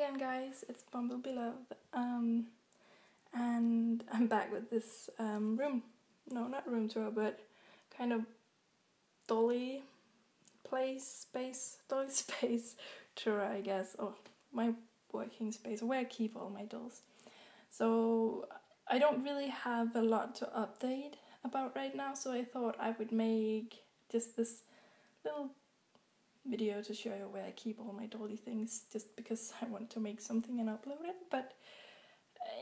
again, guys, it's Bumblebee Love, and I'm back with this room tour, but kind of Dolly space tour, I guess, or my working space, where I keep all my dolls. So I don't really have a lot to update about right now, so I thought I would make just this little video to show you where I keep all my Dolly things, just because I want to make something and upload it. But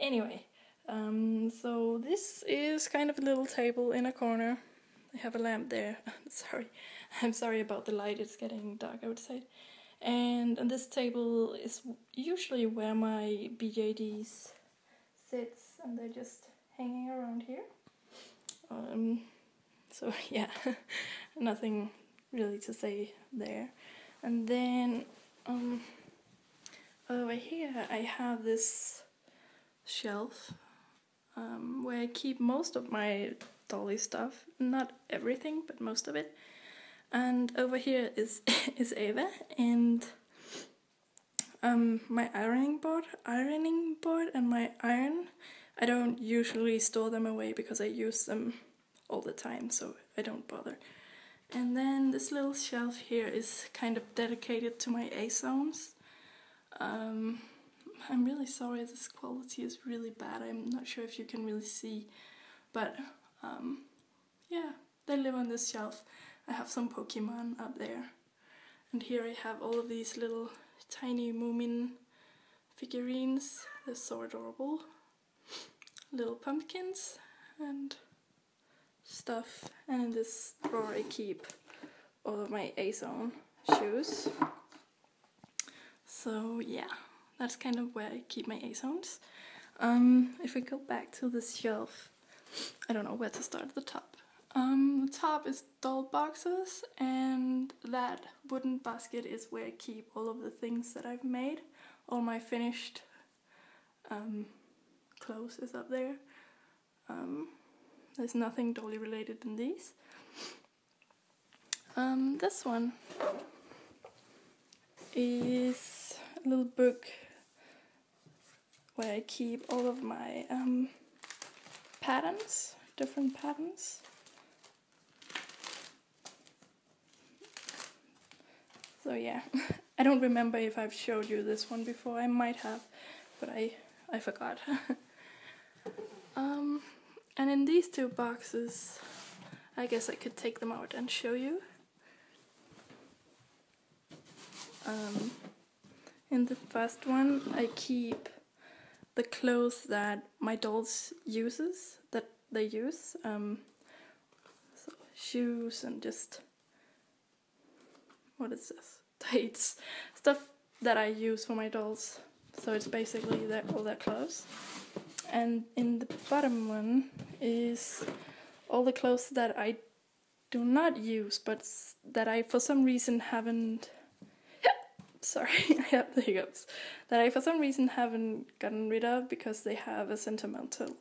anyway, so this is kind of a little table in a corner. I have a lamp there. I'm sorry about the light, it's getting dark outside. And this table is usually where my BJDs sits, and they're just hanging around here. So yeah, nothing really to say there. And then over here I have this shelf where I keep most of my Dolly stuff, not everything but most of it. And over here is Ava and my ironing board and my iron. I don't usually store them away because I use them all the time, so I don't bother. And then this little shelf here is kind of dedicated to my A-zones. I'm really sorry, this quality is really bad. I'm not sure if you can really see, but yeah, they live on this shelf. I have some Pokemon up there. And here I have all of these little tiny Moomin figurines. They're so adorable. Little pumpkins and stuff. And in this drawer I keep all of my A-zone shoes. So yeah, that's kind of where I keep my A-zones. If we go back to this shelf, I don't know where to start at the top. The top is doll boxes, and that wooden basket is where I keep all of the things that I've made. All my finished clothes is up there. There's nothing Dolly related in these. This one is a little book where I keep all of my patterns, different patterns. So yeah, I don't remember if I've showed you this one before. I might have, but I forgot. And in these two boxes, I guess I could take them out and show you. In the first one, I keep the clothes that my dolls use, so shoes and just, what is this? Tights, stuff that I use for my dolls. So it's basically all their clothes. And in the bottom one is all the clothes that I do not use, but that I for some reason haven't. Sorry, I have the hiccups. That I for some reason haven't gotten rid of because they have a sentimental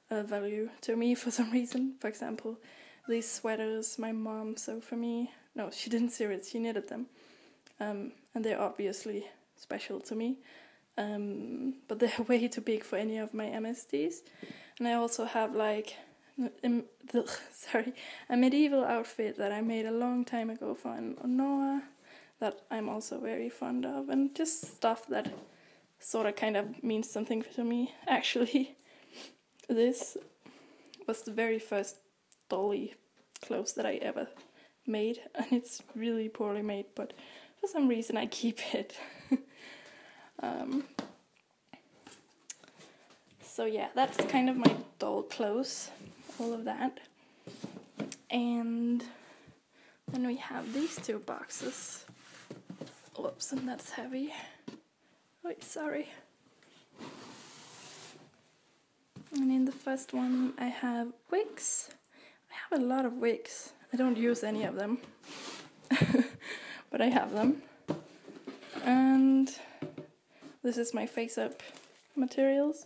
value to me for some reason. For example, these sweaters my mom sewed for me. No, she didn't sew it, she knitted them. And they're obviously special to me. But they're way too big for any of my MSDs. And I also have like a medieval outfit that I made a long time ago for Noah that I'm also very fond of, and just stuff that sort of kind of means something to me. Actually, this was the very first Dolly clothes that I ever made, and it's really poorly made, but for some reason I keep it. So yeah, that's kind of my doll clothes, all of that. And then we have these two boxes. Whoops, and that's heavy. Wait, sorry. And in the first one I have wigs. I have a lot of wigs. I don't use any of them, but I have them. And this is my face-up materials.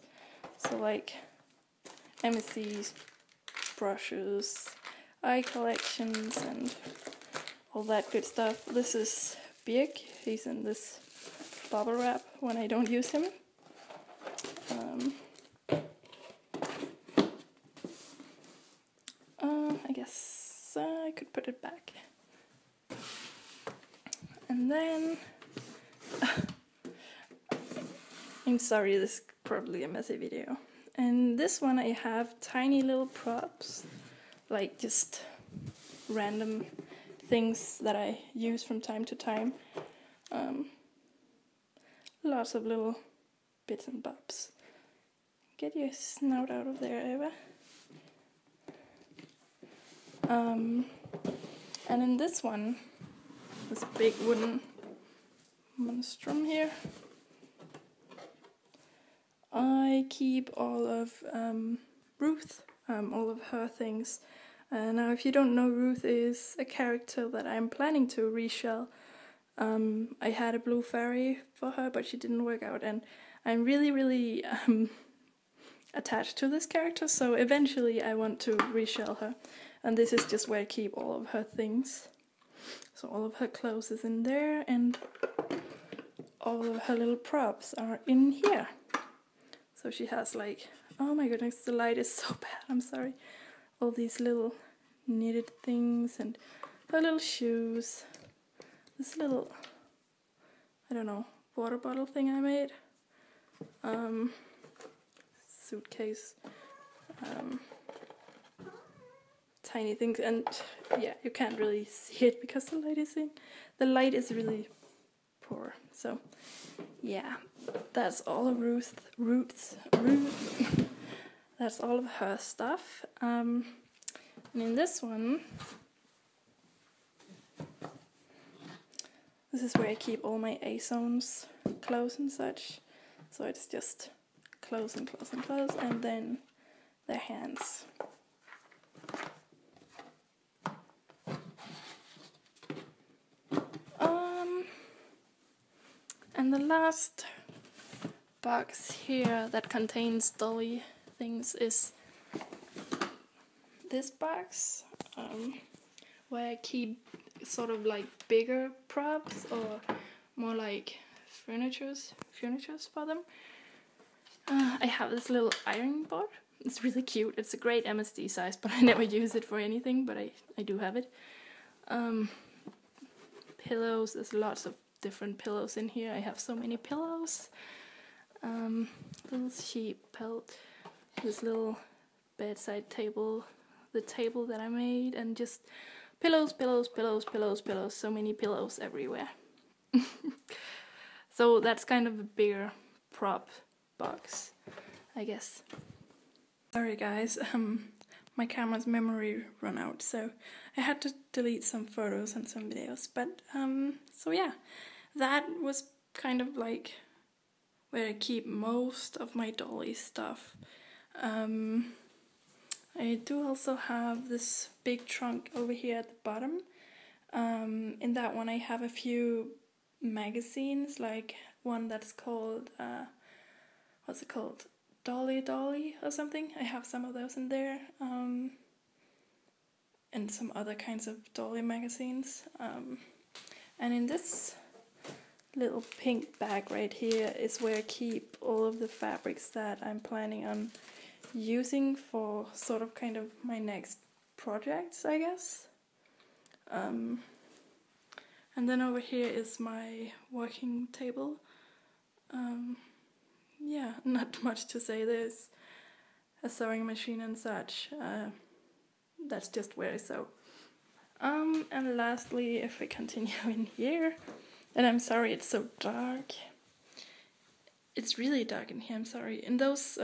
So like MSCs, brushes, eye collections, and all that good stuff. This is Birk. He's in this bubble wrap when I don't use him. I guess I could put it back. And then I'm sorry, this is probably a messy video. And this one I have tiny little props, like just random things that I use from time to time. Lots of little bits and bobs. Get your snout out of there, Eva. And in this one, this big wooden monstrum here, I keep all of Ruth, all of her things. Now, if you don't know, Ruth is a character that I'm planning to reshell. I had a blue fairy for her, but she didn't work out, and I'm really attached to this character, so eventually I want to reshell her. And this is just where I keep all of her things. So all of her clothes is in there, and all of her little props are in here. So she has like, oh my goodness, the light is so bad, I'm sorry. All these little knitted things, and her little shoes. This little, I don't know, water bottle thing I made. Suitcase. Tiny things, and yeah, you can't really see it because the light is really poor. So yeah, that's all of Ruth. That's all of her stuff. And in this one, this is where I keep all my A-zones clothes and such. So it's just clothes and clothes and clothes, and then their hands. And the last box here that contains Dolly things is this box, where I keep sort of like bigger props or more like furnitures for them. I have this little ironing board. It's really cute. It's a great MSD size, but I never use it for anything, but I do have it. Pillows, there's lots of different pillows in here. I have so many pillows. Little sheep pelt, this little bedside table, the table that I made, and just pillows, so many pillows everywhere. So that's kind of a bigger prop box, I guess. Sorry guys, my camera's memory ran out, so I had to delete some photos and some videos, but so yeah, that was kind of like where I keep most of my Dolly stuff. I do also have this big trunk over here at the bottom. In that one I have a few magazines, like one that's called, what's it called? Dolly or something. I have some of those in there. And some other kinds of Dolly magazines. And in this little pink bag right here is where I keep all of the fabrics that I'm planning on using for sort of kind of my next projects, I guess. And then over here is my working table. Yeah, not much to say. There's a sewing machine and such. That's just where I sew. And lastly, if we continue in here, and I'm sorry it's so dark. It's really dark in here, I'm sorry. In those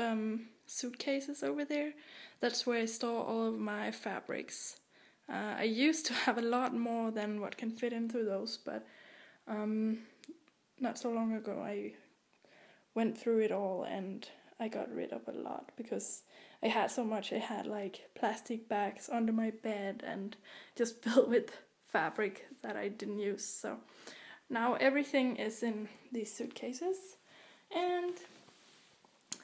suitcases over there, that's where I store all of my fabrics. I used to have a lot more than what can fit into those, but not so long ago I went through it all and I got rid of a lot because I had so much. I had like plastic bags under my bed and just filled with fabric that I didn't use. So now everything is in these suitcases. And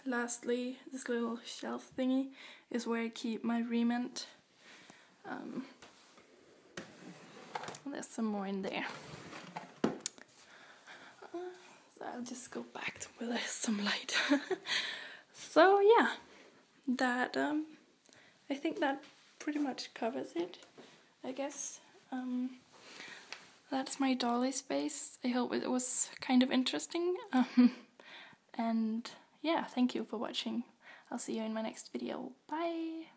lastly, this little shelf thingy is where I keep my remnant. There's some more in there. So I'll just go back to where there's some light. So yeah, that I think that pretty much covers it, I guess. That's my Dolly space. I hope it was kind of interesting. And yeah, thank you for watching. I'll see you in my next video. Bye!